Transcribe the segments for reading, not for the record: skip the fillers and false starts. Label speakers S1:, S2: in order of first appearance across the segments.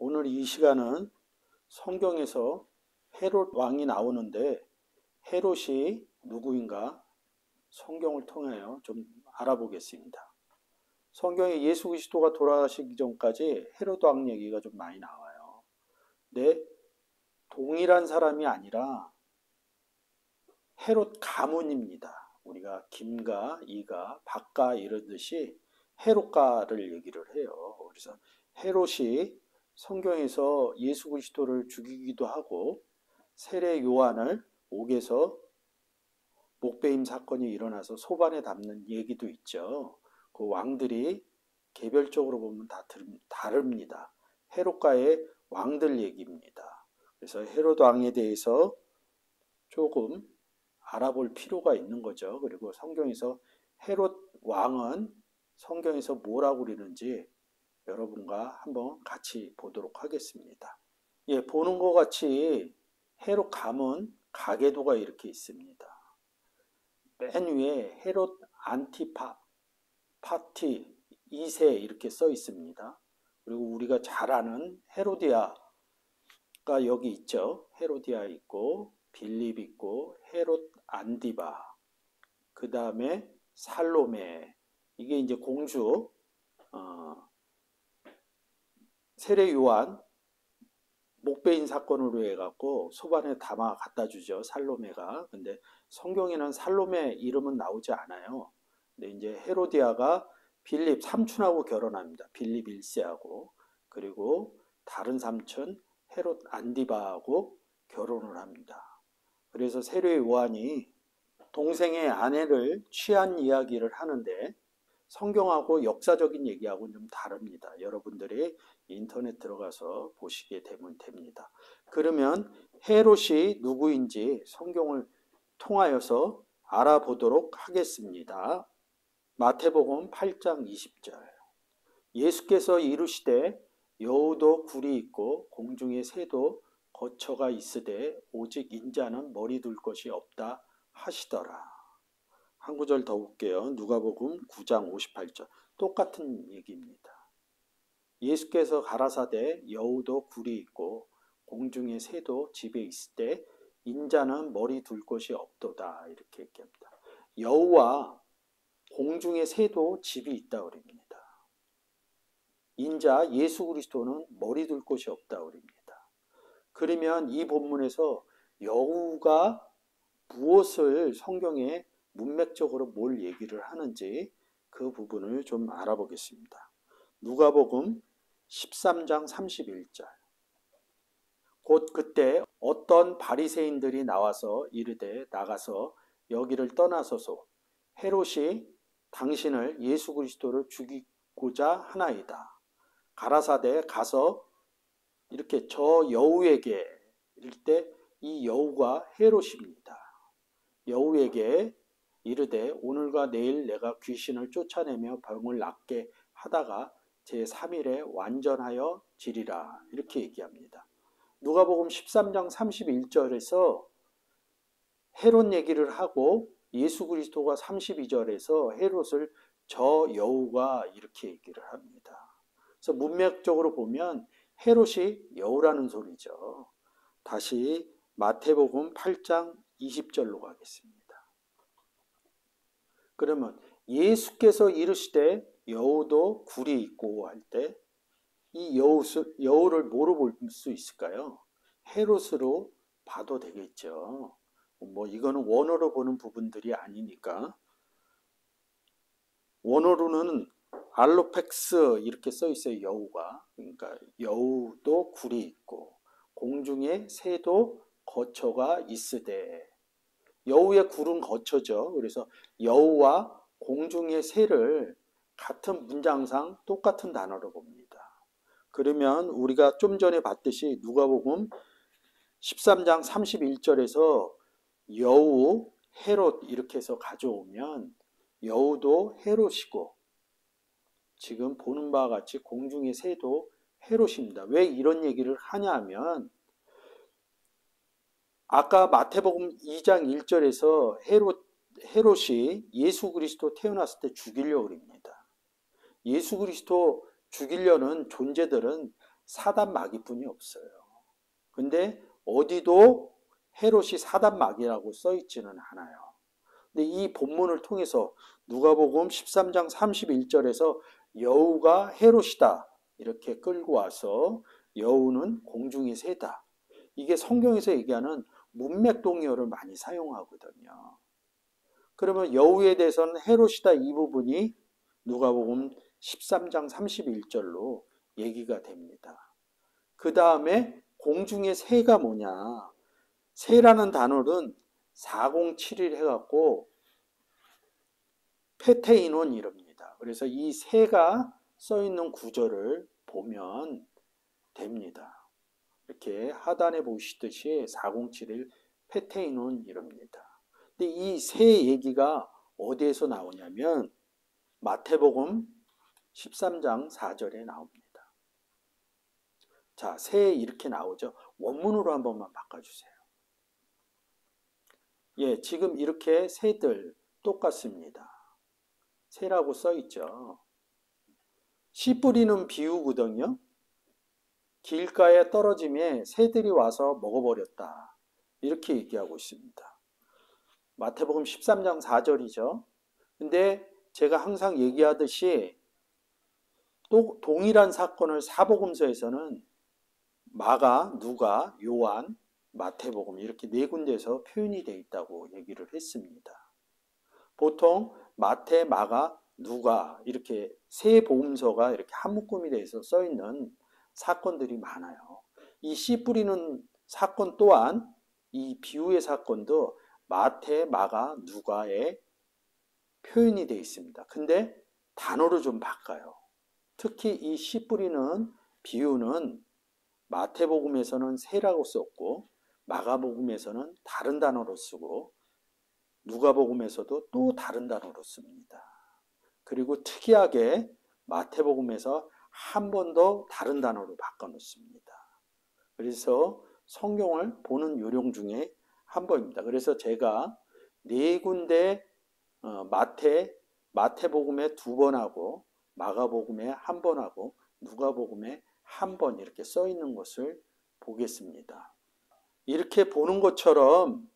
S1: 오늘 이 시간은 성경에서 헤롯 왕이 나오는데 헤롯이 누구인가 성경을 통하여 좀 알아보겠습니다. 성경에 예수 그리스도가 돌아가시기 전까지 헤롯 왕 얘기가 좀 많이 나와요. 근데 동일한 사람이 아니라 헤롯 가문입니다. 우리가 김가, 이가, 박가 이러듯이 헤롯가를 얘기를 해요. 그래서 헤롯이 성경에서 예수 그리스도를 죽이기도 하고 세례 요한을 옥에서 목베임 사건이 일어나서 소반에 담는 얘기도 있죠. 그 왕들이 개별적으로 보면 다 다릅니다. 헤롯가의 왕들 얘기입니다. 그래서 헤롯 왕에 대해서 조금 알아볼 필요가 있는 거죠. 그리고 성경에서 헤롯 왕은 성경에서 뭐라고 그러는지 여러분과 한번 같이 보도록 하겠습니다. 예, 보는 것 같이 헤롯 가문 가계도가 이렇게 있습니다. 맨 위에 헤롯 안티파티 2세 이렇게 써 있습니다. 그리고 우리가 잘 아는 헤로디아가 여기 있죠. 헤로디아 있고 빌립 있고 헤롯 안디바, 그 다음에 살로메, 이게 이제 공주 세례 요한 목베인 사건으로 해갖고 소반에 담아 갖다 주죠, 살로메가. 근데 성경에는 살로메 이름은 나오지 않아요. 근데 이제 헤로디아가 빌립 삼촌하고 결혼합니다. 빌립 1세하고. 그리고 다른 삼촌 헤롯 안디바하고 결혼을 합니다. 그래서 세례 요한이 동생의 아내를 취한 이야기를 하는데 성경하고 역사적인 얘기하고는 좀 다릅니다. 여러분들이 인터넷 들어가서 보시게 되면 됩니다. 그러면 헤롯이 누구인지 성경을 통하여서 알아보도록 하겠습니다. 마태복음 8장 20절. 예수께서 이르시되 여우도 굴이 있고 공중에 새도 거처가 있으되 오직 인자는 머리 둘 것이 없다 하시더라. 한 구절 더 볼게요. 누가복음 9장 58절. 똑같은 얘기입니다. 예수께서 가라사대 여우도 굴이 있고 공중에 새도 집에 있을 때 인자는 머리 둘 곳이 없도다 이렇게 얘기합니다. 여우와 공중에 새도 집이 있다 그럽니다. 인자 예수 그리스도는 머리 둘 곳이 없다 그럽니다. 그러면 이 본문에서 여우가 무엇을 성경에 문맥적으로 뭘 얘기를 하는지 그 부분을 좀 알아보겠습니다. 누가복음 13장 31절. 곧 그때 어떤 바리새인들이 나와서 이르되 나가서 여기를 떠나소서 헤롯이 당신을 예수 그리스도를 죽이고자 하나이다. 가라사대 가서 이렇게 저 여우에게 이럴 때 이 여우가 헤롯입니다. 여우에게 이르되 오늘과 내일 내가 귀신을 쫓아내며 병을 낫게 하다가 제3일에 완전하여 지리라 이렇게 얘기합니다. 누가복음 13장 31절에서 헤롯 얘기를 하고 예수 그리스도가 32절에서 헤롯을 저 여우가 이렇게 얘기를 합니다. 그래서 문맥적으로 보면 헤롯이 여우라는 소리죠. 다시 마태복음 8장 20절로 가겠습니다. 그러면 예수께서 이르시되 여우도 굴이 있고 할 때 이 여우를 뭐로 볼 수 있을까요? 헤롯으로 봐도 되겠죠. 뭐 이거는 원어로 보는 부분들이 아니니까. 원어로는 알로펙스 이렇게 써 있어요. 여우가. 그러니까 여우도 굴이 있고 공중에 새도 거처가 있으되, 여우의 굴은 거처죠. 그래서 여우와 공중의 새를 같은 문장상 똑같은 단어로 봅니다. 그러면 우리가 좀 전에 봤듯이 누가복음 13장 31절에서 여우, 헤롯 이렇게 해서 가져오면 여우도 헤롯이고 지금 보는 바와 같이 공중의 새도 헤롯입니다. 왜 이런 얘기를 하냐 하면 아까 마태복음 2장 1절에서 헤롯이 예수 그리스도 태어났을 때 죽이려고 합니다. 예수 그리스도 죽이려는 존재들은 사단 마귀뿐이 없어요. 근데 어디도 헤롯이 사단 마귀라고 써 있지는 않아요. 근데 이 본문을 통해서 누가복음 13장 31절에서 여우가 헤롯이다 이렇게 끌고 와서 여우는 공중의 새다. 이게 성경에서 얘기하는 문맥동의어를 많이 사용하거든요. 그러면 여우에 대해서는 헤롯이다 이 부분이 누가복음 13장 31절로 얘기가 됩니다. 그 다음에 공중의 새가 뭐냐. 새라는 단어는 407일 해갖고 페테이논 이럽니다. 그래서 이 새가 써있는 구절을 보면 됩니다. 이렇게 하단에 보시듯이 407일 페테이논 이럽니다. 근데 이 새 얘기가 어디에서 나오냐면 마태복음 13장 4절에 나옵니다. 자, 새 이렇게 나오죠. 원문으로 한 번만 바꿔주세요. 예, 지금 이렇게 새들 똑같습니다. 새라고 써있죠. 씨 뿌리는 비유거든요. 길가에 떨어짐에 새들이 와서 먹어버렸다. 이렇게 얘기하고 있습니다. 마태복음 13장 4절이죠. 근데 제가 항상 얘기하듯이 또 동일한 사건을 사복음서에서는 마가, 누가, 요한, 마태복음 이렇게 네 군데에서 표현이 되어 있다고 얘기를 했습니다. 보통 마태, 마가, 누가 이렇게 세 복음서가 이렇게 한 묶음이 돼서 써 있는 사건들이 많아요. 이 씨 뿌리는 사건 또한 이 비유의 사건도 마태, 마가, 누가에 표현이 되어 있습니다. 근데 단어를 좀 바꿔요. 특히 이 씨 뿌리는 비유는 마태복음에서는 새라고 썼고 마가복음에서는 다른 단어로 쓰고 누가복음에서도 또 다른 단어로 씁니다. 그리고 특이하게 마태복음에서 한 번 더 다른 단어로 바꿔놓습니다. 그래서 성경을 보는 요령 중에 한 번입니다. 그래서 제가 네 군데 마태복음에 두 번 하고 마가복음에 한 번 하고 누가복음에 한 번 이렇게 써 있는 것을 보겠습니다. 이렇게 보는 것처럼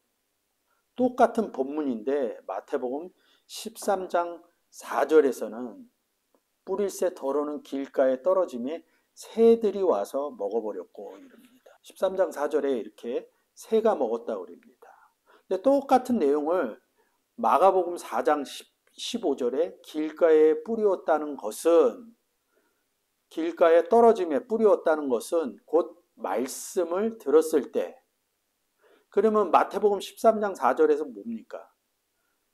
S1: 똑같은 본문인데 마태복음 13장 4절에서는 뿌릴새 덜어는 길가에 떨어짐에 새들이 와서 먹어버렸고 이럽니다. 13장 4절에 이렇게 새가 먹었다고 그럽니다. 근데 똑같은 내용을 마가복음 4장 15절에 길가에 뿌리었다는 것은 길가에 떨어짐에 뿌리었다는 것은 곧 말씀을 들었을 때 그러면 마태복음 13장 4절에서 뭡니까?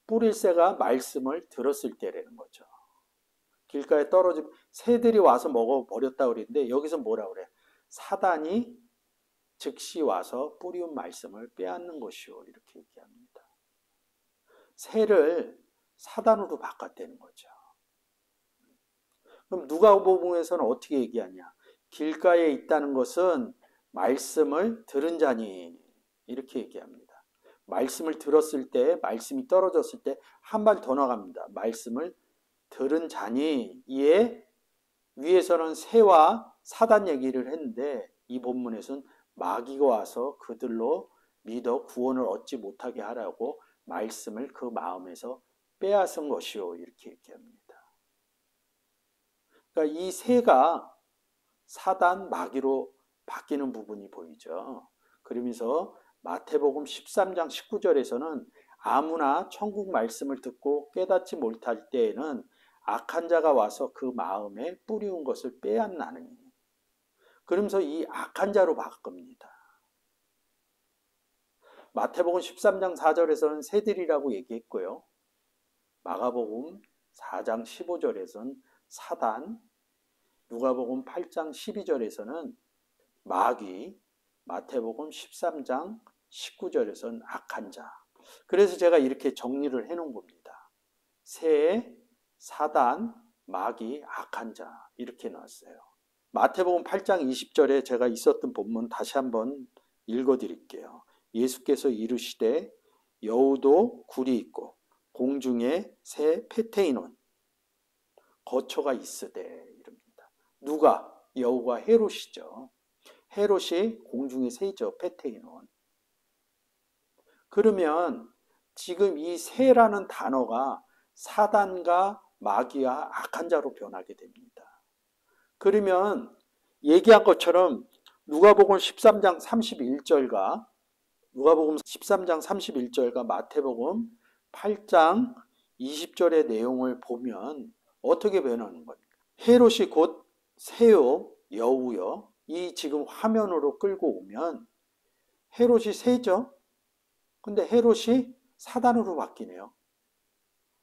S1: 뿌릴새가 말씀을 들었을 때라는 거죠. 길가에 떨어진 새들이 와서 먹어버렸다고 그랬는데 여기서 뭐라 그래? 사단이 즉시 와서 뿌리운 말씀을 빼앗는 것이요. 이렇게 얘기합니다. 새를 사단으로 바꿨다는 거죠. 그럼 누가복음에서는 어떻게 얘기하냐? 길가에 있다는 것은 말씀을 들은 자니 이렇게 얘기합니다. 말씀을 들었을 때, 말씀이 떨어졌을 때 한 발 더 나갑니다. 말씀을 들은 자니 이에 위에서는 새와 사단 얘기를 했는데 이 본문에서는 마귀가 와서 그들로 믿어 구원을 얻지 못하게 하라고 말씀을 그 마음에서 빼앗은 것이요. 이렇게 얘기합니다. 그러니까 이 새가 사단 마귀로 바뀌는 부분이 보이죠. 그러면서 마태복음 13장 19절에서는 아무나 천국 말씀을 듣고 깨닫지 못할 때에는 악한 자가 와서 그 마음에 뿌리운 것을 빼앗나느니. 그러면서 이 악한 자로 바꿉니다. 마태복음 13장 4절에서는 새들이라고 얘기했고요. 마가복음 4장 15절에서는 사단, 누가복음 8장 12절에서는 마귀, 마태복음 13장 19절에서는 악한 자. 그래서 제가 이렇게 정리를 해놓은 겁니다. 새, 사단, 마귀, 악한 자 이렇게 나왔어요. 마태복음 8장 20절에 제가 있었던 본문 다시 한번 읽어드릴게요. 예수께서 이르시되 여우도 굴이 있고 공중에 새 페테이논 거처가 있으되 이럽니다. 누가? 여우가 헤롯이죠. 헤롯이 공중의 새죠. 페테이non. 그러면 지금 이 새라는 단어가 사단과 마귀와 악한 자로 변하게 됩니다. 그러면 얘기한 것처럼 누가복음 13장 31절과 누가복음 13장 31절과 마태복음 8장 20절의 내용을 보면 어떻게 변하는 겁니까? 헤롯이 곧 새요, 여우요. 이 지금 화면으로 끌고 오면 헤롯이 새죠. 근데 헤롯이 사단으로 바뀌네요.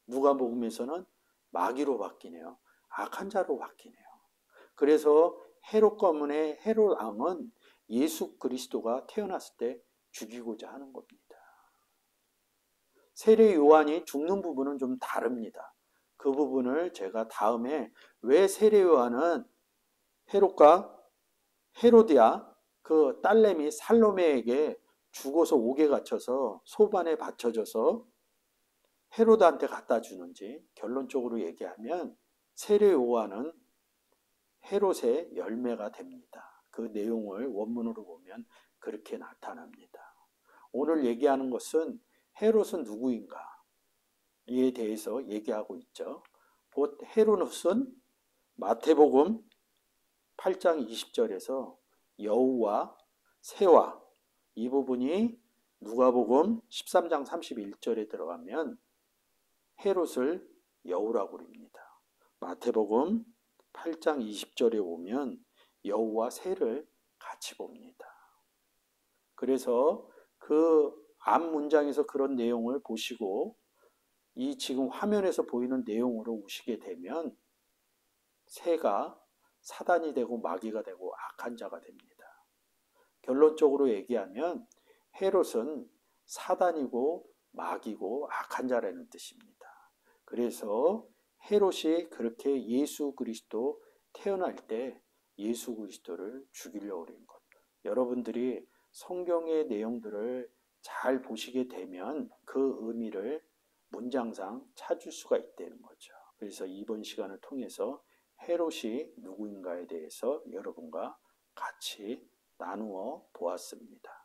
S1: 누가복음에서는 마귀로 바뀌네요. 악한 자로 바뀌네요. 그래서 헤롯 가문의 헤롯 왕은 예수 그리스도가 태어났을 때 죽이고자 하는 겁니다. 세례 요한이 죽는 부분은 좀 다릅니다. 그 부분을 제가 다음에 왜 세례 요한은 헤롯과 헤로디아 그 딸내미 살로메에게 죽어서 옥에 갇혀서 소반에 받쳐져서 헤로드한테 갖다 주는지 결론적으로 얘기하면 세례 요한은 헤롯의 열매가 됩니다. 그 내용을 원문으로 보면 그렇게 나타납니다. 오늘 얘기하는 것은 헤롯은 누구인가? 이에 대해서 얘기하고 있죠. 곧 헤롯은 마태복음 8장 20절에서 여우와 새와 이 부분이 누가복음 13장 31절에 들어가면 헤롯을 여우라고 부릅니다. 마태복음 8장 20절에 오면 여우와 새를 같이 봅니다. 그래서 그 앞 문장에서 그런 내용을 보시고 이 지금 화면에서 보이는 내용으로 오시게 되면 새가 사단이 되고 마귀가 되고 악한 자가 됩니다. 결론적으로 얘기하면 헤롯은 사단이고 마귀고 악한 자라는 뜻입니다. 그래서 헤롯이 그렇게 예수 그리스도 태어날 때 예수 그리스도를 죽이려고 그런 것. 여러분들이 성경의 내용들을 잘 보시게 되면 그 의미를 문장상 찾을 수가 있다는 거죠. 그래서 이번 시간을 통해서 헤롯이 누구인가에 대해서 여러분과 같이 나누어 보았습니다.